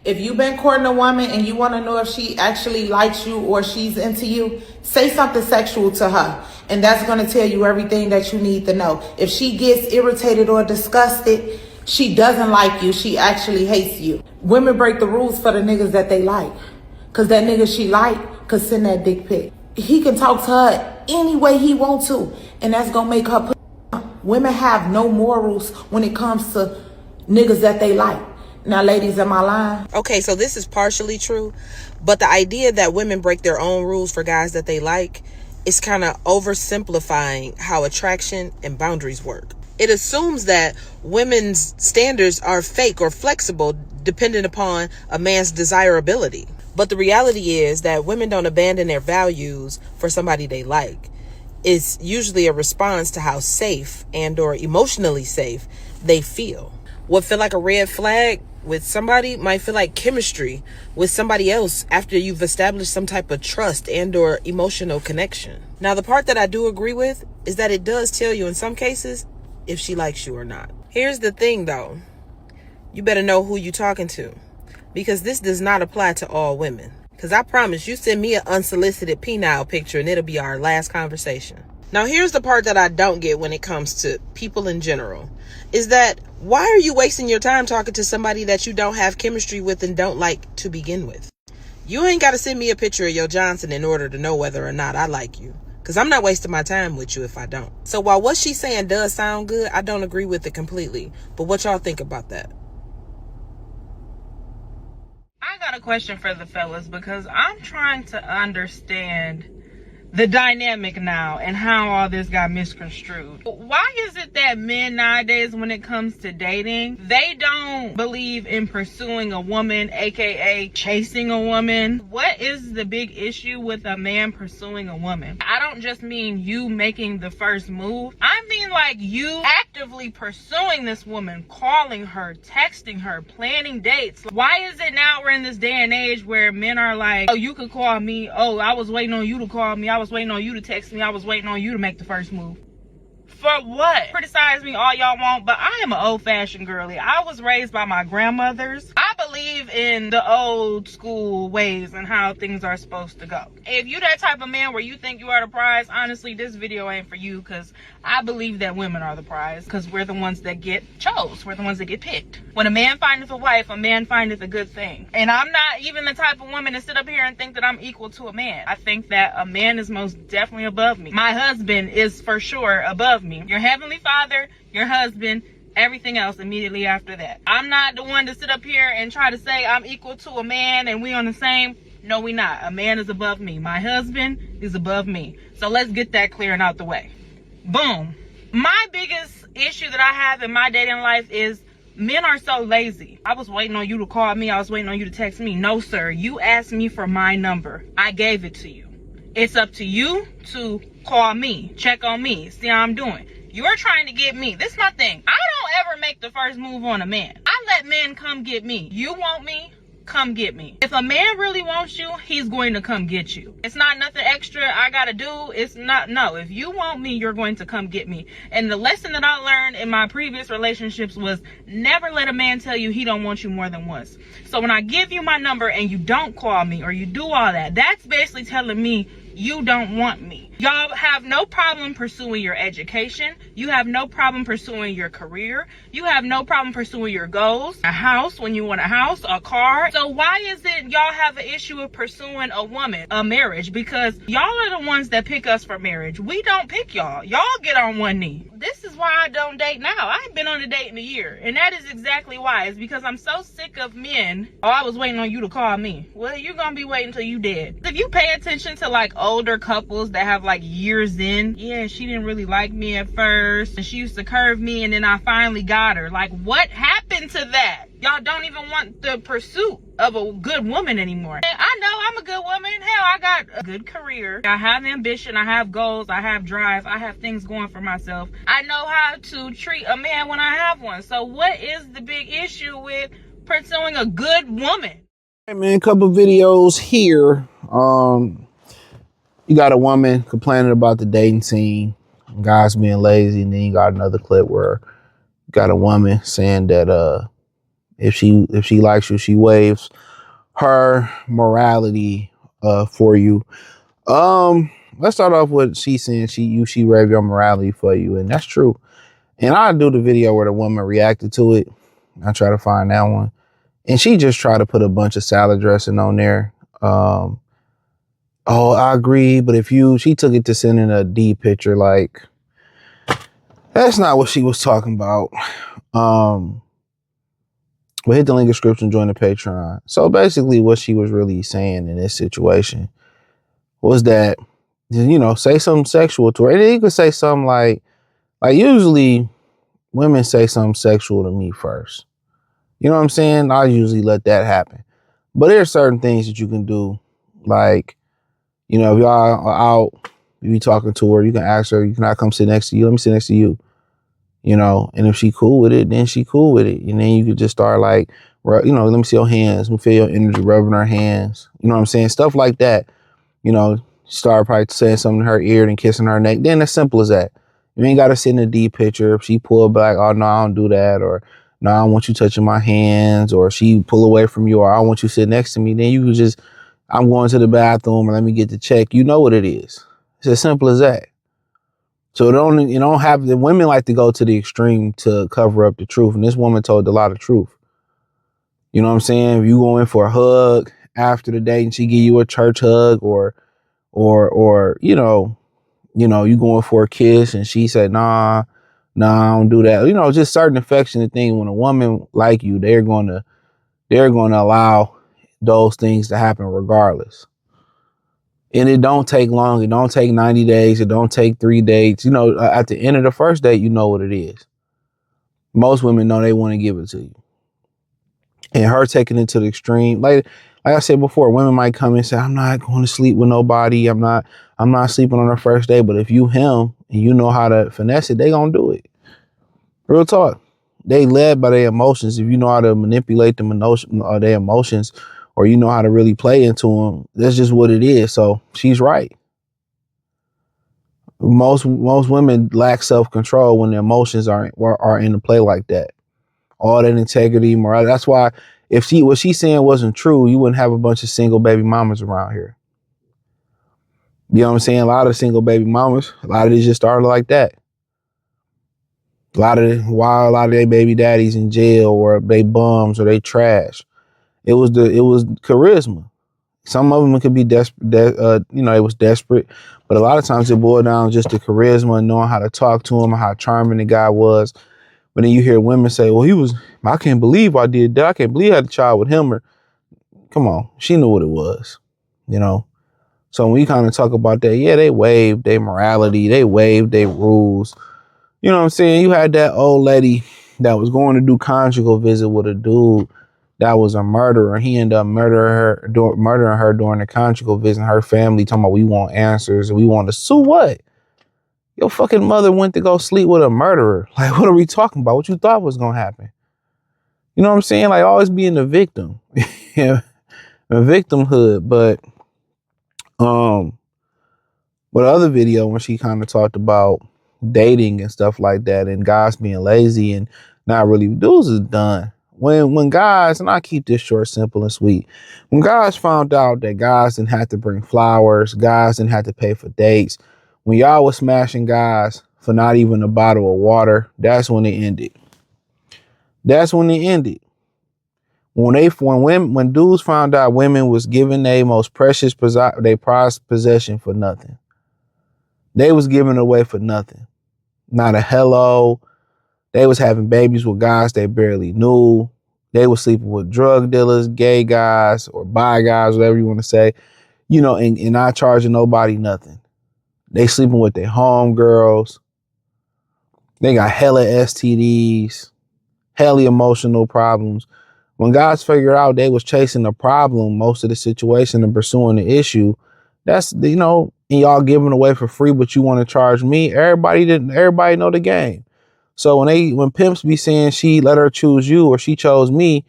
If you've been courting a woman and you want to know if she actually likes you or she's into you, say something sexual to her. And that's going to tell you everything that you need to know. If she gets irritated or disgusted, she doesn't like you. She actually hates you. Women break the rules for the niggas that they like. Because that nigga she like could send that dick pic. He can talk to her any way he wants to. And that's going to make her put. Women have no morals when it comes to niggas that they like. Now, ladies, am I lying? Okay, so this is partially true, but the idea that women break their own rules for guys that they like is kind of oversimplifying how attraction and boundaries work. It assumes that women's standards are fake or flexible dependent upon a man's desirability. But the reality is that women don't abandon their values for somebody they like. It's usually a response to how safe and or emotionally safe they feel. What feel like a red flag with somebody might feel like chemistry with somebody else after you've established some type of trust and or emotional connection. Now, the part that I do agree with is that it does tell you in some cases if she likes you or not. Here's the thing though. You better know who you're talking to, because this does not apply to all women. Because I promise you send me an unsolicited penile picture and it'll be our last conversation. Now, here's the part that I don't get when it comes to people in general, is that why are you wasting your time talking to somebody that you don't have chemistry with and don't like to begin with? You ain't got to send me a picture of your Johnson in order to know whether or not I like you, because I'm not wasting my time with you if I don't. So while what she's saying does sound good, I don't agree with it completely. But what y'all think about that? I got a question for the fellas, because I'm trying to understand the dynamic now and how all this got misconstrued. Why is it that men nowadays, when it comes to dating, they don't believe in pursuing a woman, aka chasing a woman? What is the big issue with a man pursuing a woman? I don't just mean you making the first move. I mean like you actively pursuing this woman, calling her, texting her, planning dates. Why is it now we're in this day and age where men are like, oh, you could call me, oh, I was waiting on you to call me, I was waiting on you to text me, I was waiting on you to make the first move? For what? Criticize me all y'all want, but I am an old-fashioned girly. I was raised by my grandmothers. I believe in the old school ways and how things are supposed to go. If you that type of man where you think you are the prize, honestly, this video ain't for you, because I believe that women are the prize, because we're the ones that get chose. We're the ones that get picked. When a man findeth a wife, a man findeth a good thing. And I'm not even the type of woman to sit up here and think that I'm equal to a man. I think that a man is most definitely above me. My husband is for sure above me. Your heavenly father, your husband, everything else immediately after that. I'm not the one to sit up here and try to say I'm equal to a man and we on the same. No, we not. A man is above me. My husband is above me. So let's get that clear and out the way. Boom. My biggest issue that I have in my dating life is men are so lazy. I was waiting on you to call me. I was waiting on you to text me. No, sir. You asked me for my number. I gave it to you. It's up to you to call me, check on me, see how I'm doing. You're trying to get me. This is my thing. I don't ever make the first move on a man. I let men come get me. You want me? Come get me. If a man really wants you, he's going to come get you. It's not nothing extra I gotta do. It's not, no. If you want me, you're going to come get me. And the lesson that I learned in my previous relationships was never let a man tell you he don't want you more than once. So when I give you my number and you don't call me or you do all that, that's basically telling me you don't want me. Y'all have no problem pursuing your education. You have no problem pursuing your career. You have no problem pursuing your goals. A house when you want a house, a car. So why is it y'all have an issue with pursuing a woman, a marriage? Because y'all are the ones that pick us for marriage. We don't pick y'all. Y'all get on one knee. This is why I don't date now. I ain't been on a date in a year. And that is exactly why. It's because I'm so sick of men. Oh, I was waiting on you to call me. Well, you're gonna be waiting till you dead. If you pay attention to like older couples that have like years in, yeah, she didn't really like me at first and she used to curve me and then I finally got her. Like, what happened to that? Y'all don't even want the pursuit of a good woman anymore. And I know I'm a good woman. Hell, I got a good career. I have ambition. I have goals. I have drive. I have things going for myself. I know how to treat a man when I have one. So what is the big issue with pursuing a good woman? Hey man, a couple videos here. You got a woman complaining about the dating scene, guys being lazy, and then you got another clip where you got a woman saying that If she likes you, she waives her morality for you. Let's start off with she saying she waive your morality for you, and that's true. And I do the video where the woman reacted to it. I try to find that one, and she just tried to put a bunch of salad dressing on there. Oh, I agree, but she took it to sending a D picture, like that's not what she was talking about. But hit the link in the description, join the Patreon. So basically what she was really saying in this situation was that, say something sexual to her. And then you could say something like usually women say something sexual to me first. You know what I'm saying? I usually let that happen. But there are certain things that you can do. Like, if y'all are out, you be talking to her, you can ask her, can I come sit next to you? Let me sit next to you. And if she cool with it, then she cool with it. And then you could just start like, let me see your hands. Let me feel your energy rubbing her hands. You know what I'm saying? Stuff like that. Start probably saying something in her ear and kissing her neck. Then as simple as that. You ain't got to sit in a deep picture. If she pull back, oh, no, I don't do that. Or, no, I don't want you touching my hands. Or she pull away from you. Or I don't want you sit next to me. Then you could just, I'm going to the bathroom and let me get the check. You know what it is. It's as simple as that. So you don't have the women like to go to the extreme to cover up the truth. And this woman told a lot of truth. You know what I'm saying? If you go in for a hug after the date and she give you a church hug or you going for a kiss and she said, nah, I don't do that. Just certain affectionate things. When a woman like you, they're going to allow those things to happen regardless. And it don't take long. It don't take 90 days. It don't take 3 dates. At the end of the first date, you know what it is. Most women know they want to give it to you. And her taking it to the extreme, like I said before, women might come and say, I'm not going to sleep with nobody. I'm not sleeping on her first day. But if you him and you know how to finesse it, they gonna do it. Real talk. They led by their emotions. If you know how to manipulate their emotions, or you know how to really play into them, that's just what it is. So she's right. Most women lack self-control when their emotions are in the play like that. All that integrity, morality. That's why if what she's saying wasn't true, you wouldn't have a bunch of single baby mamas around here. You know what I'm saying? A lot of single baby mamas, a lot of these just started like that. A lot of their baby daddies in jail, or they bums, or they trash. It was charisma. Some of them could be desperate. It was desperate, but a lot of times it boiled down just to charisma and knowing how to talk to him and how charming the guy was. But then you hear women say, well, I can't believe I did that. I can't believe I had a child with him. Or, come on, she knew what it was, So when we kind of talk about that, yeah, they waived their morality. They waived their rules. You know what I'm saying? You had that old lady that was going to do conjugal visit with a dude that was a murderer. He ended up murdering her during the conjugal visit. Her family talking about, we want answers and we want to sue what? Your fucking mother went to go sleep with a murderer. Like, what are we talking about? What you thought was going to happen? You know what I'm saying? Like, always being the victim. Yeah, a victimhood. But other video when she kind of talked about dating and stuff like that, and guys being lazy and not really, dudes is done. When guys, and I keep this short, simple, and sweet. When guys found out that guys didn't have to bring flowers, guys didn't have to pay for dates, when y'all was smashing guys for not even a bottle of water, that's when it ended. That's when it ended. When dudes found out women was giving their most precious, their prized possession for nothing. They was giving away for nothing. Not a hello. They was having babies with guys they barely knew. They was sleeping with drug dealers, gay guys, or bi guys, whatever you want to say, and not charging nobody nothing. They sleeping with their homegirls. They got hella STDs, hella emotional problems. When guys figured out they was chasing the problem, most of the situation, and pursuing the issue, that's, and y'all giving away for free, but you want to charge me. Everybody know the game. So when pimps be saying she let her choose you or she chose me,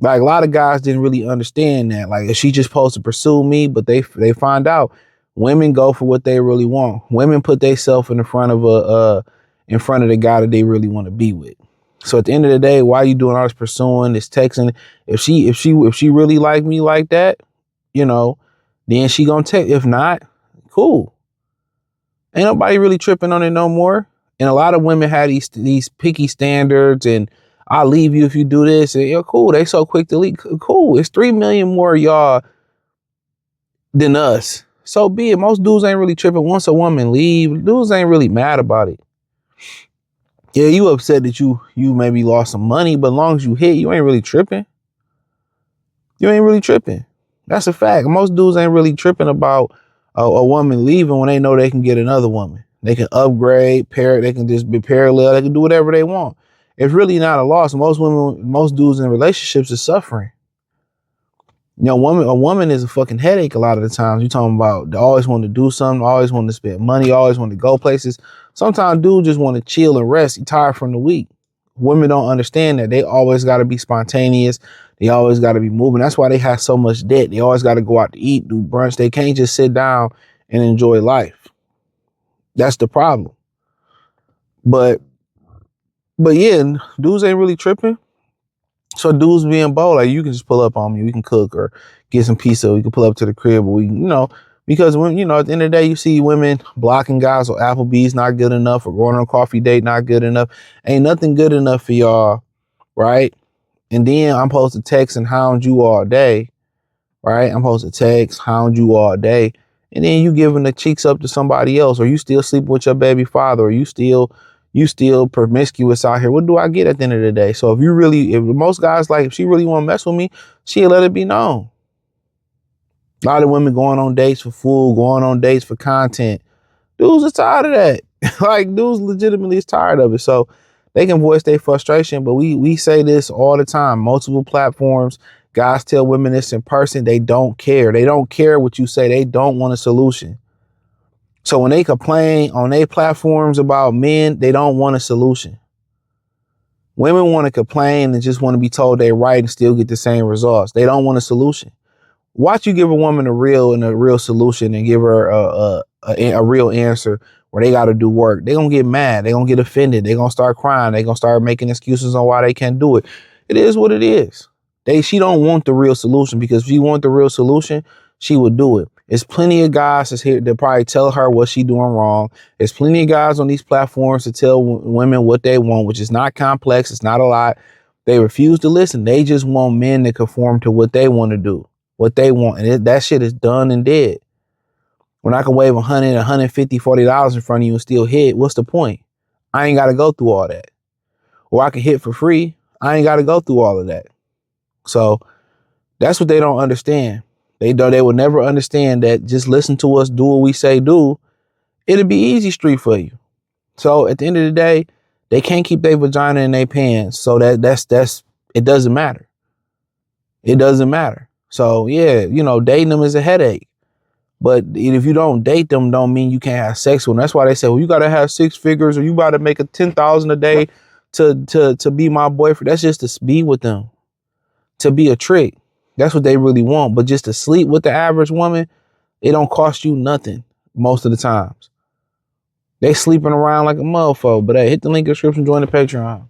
like a lot of guys didn't really understand that. Like, is she just supposed to pursue me? But they find out women go for what they really want. Women put themselves in front of the guy that they really want to be with. So at the end of the day, why you doing all this pursuing, this texting? If she really like me like that, you know, then she gonna text. If not, cool. Ain't nobody really tripping on it no more. And a lot of women have these picky standards, and I'll leave you if you do this. And you're cool. They so quick to leave. Cool. It's 3 million more y'all than us. So be it. Most dudes ain't really tripping. Once a woman leave, dudes ain't really mad about it. Yeah, you upset that you maybe lost some money, but as long as you hit, you ain't really tripping. You ain't really tripping. That's a fact. Most dudes ain't really tripping about a woman leaving when they know they can get another woman. They can upgrade, they can just be parallel, they can do whatever they want. It's really not a loss. Most dudes in relationships are suffering. You know, a woman is a fucking headache a lot of the times. You talking about they always want to do something, always want to spend money, always want to go places. Sometimes dudes just want to chill and rest. You're tired from the week. Women don't understand that. They always got to be spontaneous. They always got to be moving. That's why they have so much debt. They always got to go out to eat, do brunch. They can't just sit down and enjoy life. That's the problem. But yeah, dudes ain't really tripping. So dudes being bold, like you can just pull up on me. We can cook or get some pizza. We can pull up to the crib. Or because when, at the end of the day, you see women blocking guys or Applebee's not good enough or going on a coffee date not good enough. Ain't nothing good enough for y'all, right? And then I'm supposed to text and hound you all day, right? I'm supposed to text, hound you all day. And then you giving the cheeks up to somebody else, or you still sleeping with your baby father, or you still promiscuous out here. What do I get at the end of the day? So if most guys, like, if she really want to mess with me, she'll let it be known. A lot of women going on dates for food, going on dates for content. Dudes are tired of that. Like, dudes legitimately is tired of it. So they can voice their frustration, but we say this all the time. Multiple platforms. Guys tell women this in person. They don't care. They don't care what you say. They don't want a solution. So when they complain on their platforms about men, they don't want a solution. Women want to complain and just want to be told they're right and still get the same results. They don't want a solution. Watch you give a woman a real solution and give her a real answer where they got to do work. They're going to get mad. They're going to get offended. They're going to start crying. They're going to start making excuses on why they can't do it. It is what it is. She don't want the real solution, because if she want the real solution, she would do it. There's plenty of guys that's here to probably tell her what she doing wrong. There's plenty of guys on these platforms to tell women what they want, which is not complex. It's not a lot. They refuse to listen. They just want men to conform to what they want to do, what they want. And that shit is done and dead. When I can wave $100, $150, $40 in front of you and still hit, what's the point? I ain't got to go through all that. Or I can hit for free. I ain't got to go through all of that. So that's what they don't understand. They will never understand that just listen to us, do what we say do. It'll be easy street for you. So at the end of the day, they can't keep their vagina in their pants. So that's it doesn't matter. It doesn't matter. So yeah, dating them is a headache. But if you don't date them, don't mean you can't have sex with them. That's why they say, well, you got to have 6 figures, or you got to make a 10,000 a day to be my boyfriend. That's just to be with them, to be a trick. That's what they really want. But just to sleep with the average woman, it don't cost you nothing most of the times. They sleeping around like a motherfucker. But hey, hit the link in the description, join the Patreon.